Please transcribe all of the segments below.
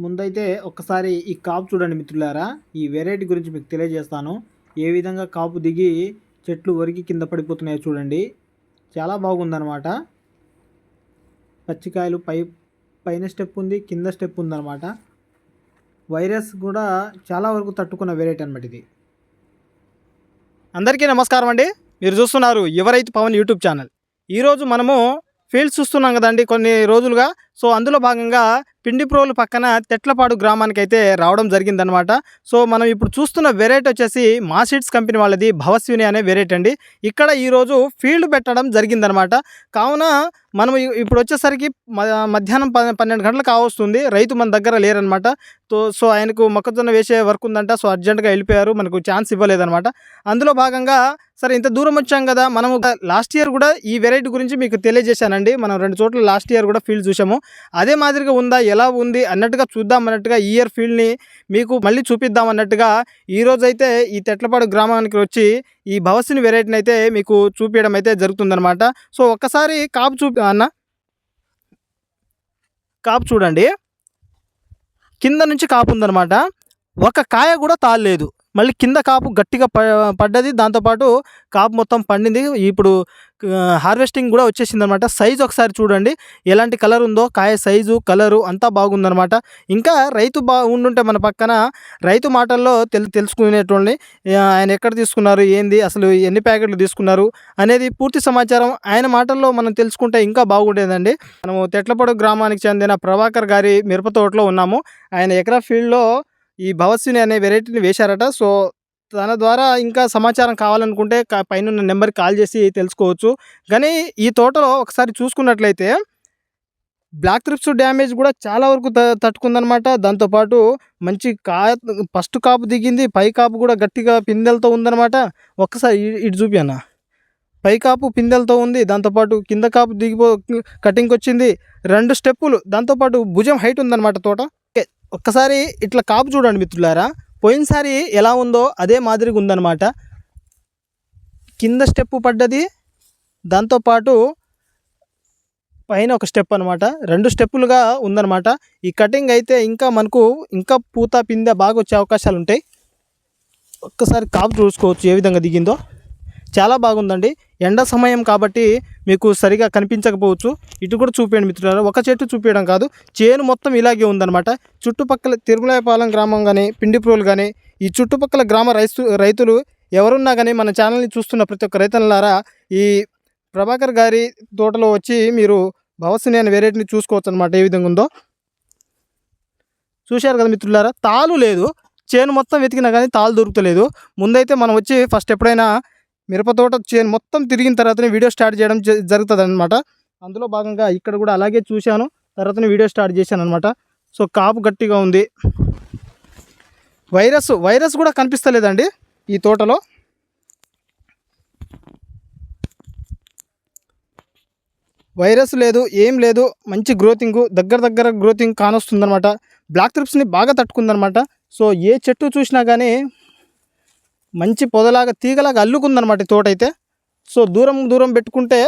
ముందైతే ఒక్కసారి ఈ కాపు చూడండి మిత్రులారా. ఈ వెరైటీ గురించి మీకు తెలియజేస్తాను. ఏ విధంగా కాపు దిగి చెట్లు ఒరిగి కింద పడిపోతున్నాయో చూడండి. చాలా బాగుందన్నమాట. పచ్చికాయలు పైన స్టెప్ ఉంది, కింద స్టెప్ ఉందన్నమాట. వైరస్ కూడా చాలా వరకు తట్టుకున్న వెరైటీ అనమాట ఇది. అందరికీ నమస్కారం అండి. మీరు చూస్తున్నారు యువ రైతు పవన్ యూట్యూబ్ ఛానల్. ఈరోజు మనము ఫీల్డ్స్ చూస్తున్నాం కదండి కొన్ని రోజులుగా. సో అందులో భాగంగా పిండిప్రోలు పక్కన తెట్లపాడు గ్రామానికి అయితే రావడం జరిగిందనమాట. సో మనం ఇప్పుడు చూస్తున్న వెరైటీ వచ్చేసి మా సీడ్స్ కంపెనీ వాళ్ళది భవస్విని అనే వెరైటీ అండి. ఇక్కడ ఈరోజు ఫీల్డ్ పెట్టడం జరిగిందనమాట. కావున మనం ఇప్పుడు వచ్చేసరికి మధ్యాహ్నం 12 గంటలకు కావస్తుంది. రైతు మన దగ్గర లేరనమాట. సో ఆయనకు మొక్కజొన్న వేసే వర్క్ ఉందంట. సో అర్జెంటుగా వెళ్ళిపోయారు, మనకు ఛాన్స్ ఇవ్వలేదనమాట. అందులో భాగంగా సరే ఇంత దూరం వచ్చాం కదా, మనము లాస్ట్ ఇయర్ కూడా ఈ వెరైటీ గురించి మీకు తెలియజేశానండి. మనం 2 చోట్ల లాస్ట్ ఇయర్ కూడా ఫీల్డ్ చూసాము. అదే మాదిరిగా ఉందా, ఎలా ఉంది అన్నట్టుగా చూద్దాం అన్నట్టుగా ఈ ఇయర్ ఫీల్డ్ని మీకు మళ్ళీ చూపిద్దాం అన్నట్టుగా ఈరోజైతే ఈ తెట్లపాడు గ్రామానికి వచ్చి ఈ భవస్విని వెరైటీని అయితే మీకు చూపించడం అయితే జరుగుతుందనమాట. సో ఒక్కసారి కాపు చూడండి. కింద నుంచి కాపు ఉందనమాట. ఒక కాయ కూడా తాళలేదు. మళ్ళీ కింద కాపు గట్టిగా పడ్డది. దాంతోపాటు కాపు మొత్తం పండింది. ఇప్పుడు హార్వెస్టింగ్ కూడా వచ్చేసింది అనమాట. సైజు ఒకసారి చూడండి ఎలాంటి కలర్ ఉందో. కాయ సైజు కలరు అంతా బాగుందనమాట. ఇంకా రైతు ఉండుంటే మన పక్కన రైతు మాటల్లో తెలుసుకునేటువంటి ఆయన ఎక్కడ తీసుకున్నారు, ఏంది, అసలు ఎన్ని ప్యాకెట్లు తీసుకున్నారు అనేది పూర్తి సమాచారం ఆయన మాటల్లో మనం తెలుసుకుంటే ఇంకా బాగుండేదండి. మనము తెట్లపాడు గ్రామానికి చెందిన ప్రభాకర్ గారి మిరప తోటలో ఉన్నాము. ఆయన ఎకరా ఫీల్డ్లో ఈ భవస్విని అనే వెరైటీని వేశారట. సో తన ద్వారా ఇంకా సమాచారం కావాలనుకుంటే పైన నెంబర్కి కాల్ చేసి తెలుసుకోవచ్చు. కానీ ఈ తోటలో ఒకసారి చూసుకున్నట్లయితే బ్లాక్ థ్రిప్స్ డ్యామేజ్ కూడా చాలా వరకు తట్టుకుందనమాట. దాంతోపాటు మంచి ఫస్ట్ కాపు దిగింది. పై కాపు కూడా గట్టిగా పిందెలతో ఉందన్నమాట. ఒక్కసారి ఇటు చూపియన్న. పై కాపు పిందెలతో ఉంది. దాంతోపాటు కింద కాపు కటింగ్కి వచ్చింది. 2 స్టెప్పులు. దాంతోపాటు భుజం హైట్ ఉందన్నమాట తోట. ఒక్కసారి ఇట్లా కాపు చూడండి మిత్రులారా. పోయినసారి ఎలా ఉందో అదే మాదిరిగా ఉందన్నమాట. కింద స్టెప్పు పడ్డది. దాంతోపాటు పైన ఒక స్టెప్ అనమాట. 2 స్టెప్పులుగా ఉందన్నమాట. ఈ కటింగ్ అయితే ఇంకా పూత పిందె బాగా వచ్చే అవకాశాలు ఉంటాయి. ఒక్కసారి కాపు చూసుకోవచ్చు ఏ విధంగా దిగిందో. చాలా బాగుందండి. ఎండ సమయం కాబట్టి మీకు సరిగా కనిపించకపోవచ్చు. ఇటు కూడా చూపించండి మిత్రులారా. ఒక చెట్టు చూపించడం కాదు, చేను మొత్తం ఇలాగే ఉందన్నమాట. చుట్టుపక్కల తిరుమలాయపాలెం గ్రామం కానీ, పిండిప్రోలు కానీ, ఈ చుట్టుపక్కల గ్రామ రైతులు ఎవరున్నా కానీ మన ఛానల్ని చూస్తున్న ప్రతి ఒక్క రైతులారా ఈ ప్రభాకర్ గారి తోటలో వచ్చి మీరు భవస్విని అనే వెరైటీని చూసుకోవచ్చు అనమాట. ఏ విధంగా ఉందో చూశారు కదా మిత్రులారా. తాలు లేదు. చేను మొత్తం వెతికినా కానీ తాలు దొరుకుతలేదు. ముందైతే మనం వచ్చి ఫస్ట్ ఎప్పుడైనా మిరపతోట చేను మొత్తం తిరిగిన తర్వాతనే వీడియో స్టార్ట్ చేయడం జరుగుతుంది అనమాట. అందులో భాగంగా ఇక్కడ కూడా అలాగే చూశాను, తర్వాతనే వీడియో స్టార్ట్ చేశాను అనమాట. సో కాపు గట్టిగా ఉంది. వైరస్ కూడా కనిపిస్తలేదండి ఈ తోటలో. వైరస్ లేదు, ఏం లేదు. మంచి గ్రోతింగ్, దగ్గర గ్రోతింగ్ కానొస్తుందన్నమాట. బ్లాక్ థ్రిప్స్ని బాగా తట్టుకుందనమాట. సో ఏ చెట్టు చూసినా కానీ మంచి పొదలాగా తీగలాగా అల్లుకుందనమాట తోట అయితే. సో దూరం పెట్టుకుంటే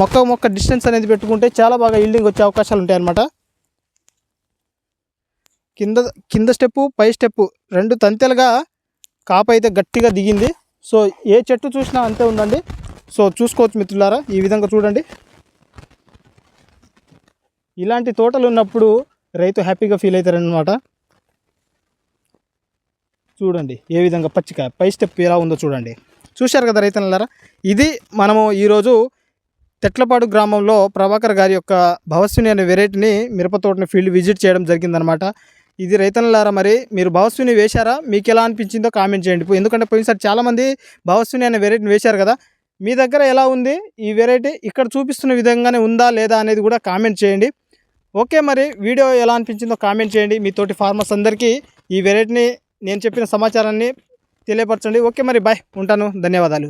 మొక్క డిస్టెన్స్ అనేది పెట్టుకుంటే చాలా బాగా ఈల్డింగ్ వచ్చే అవకాశాలు ఉంటాయి అన్నమాట. కింద స్టెప్పు, పై స్టెప్పు 2 తంతెలుగా కాపు అయితే గట్టిగా దిగింది. సో ఏ చెట్టు చూసినా అంతే ఉందండి. సో చూసుకోవచ్చు మిత్రులారా. ఈ విధంగా చూడండి. ఇలాంటి తోటలు ఉన్నప్పుడు రైతు హ్యాపీగా ఫీల్ అవుతారనమాట. చూడండి ఏ విధంగా పచ్చికాయ పై స్టెప్ ఎలా ఉందో చూడండి. చూశారు కదా రైతన్నలారా. ఇది మనము ఈరోజు తెట్లపాడు గ్రామంలో ప్రభాకర్ గారి యొక్క భవస్విని అనే వెరైటీని మిరపతోటని ఫీల్డ్ విజిట్ చేయడం జరిగిందనమాట. ఇది రైతన్నలారా, మరి మీరు భవస్విని వేశారా? మీకు ఎలా అనిపించిందో కామెంట్ చేయండి. ఎందుకంటే పోయినసారి చాలామంది భవస్విని అనే వెరైటీని వేశారు కదా. మీ దగ్గర ఎలా ఉంది ఈ వెరైటీ? ఇక్కడ చూపిస్తున్న విధంగానే ఉందా లేదా అనేది కూడా కామెంట్ చేయండి. ఓకే, మరి వీడియో ఎలా అనిపించిందో కామెంట్ చేయండి. మీతోటి ఫార్మర్స్ అందరికీ ఈ వెరైటీని నేను చెప్పిన సమాచారాన్ని తెలియపరచండి. ఓకే మరి బాయ్, ఉంటాను. ధన్యవాదాలు.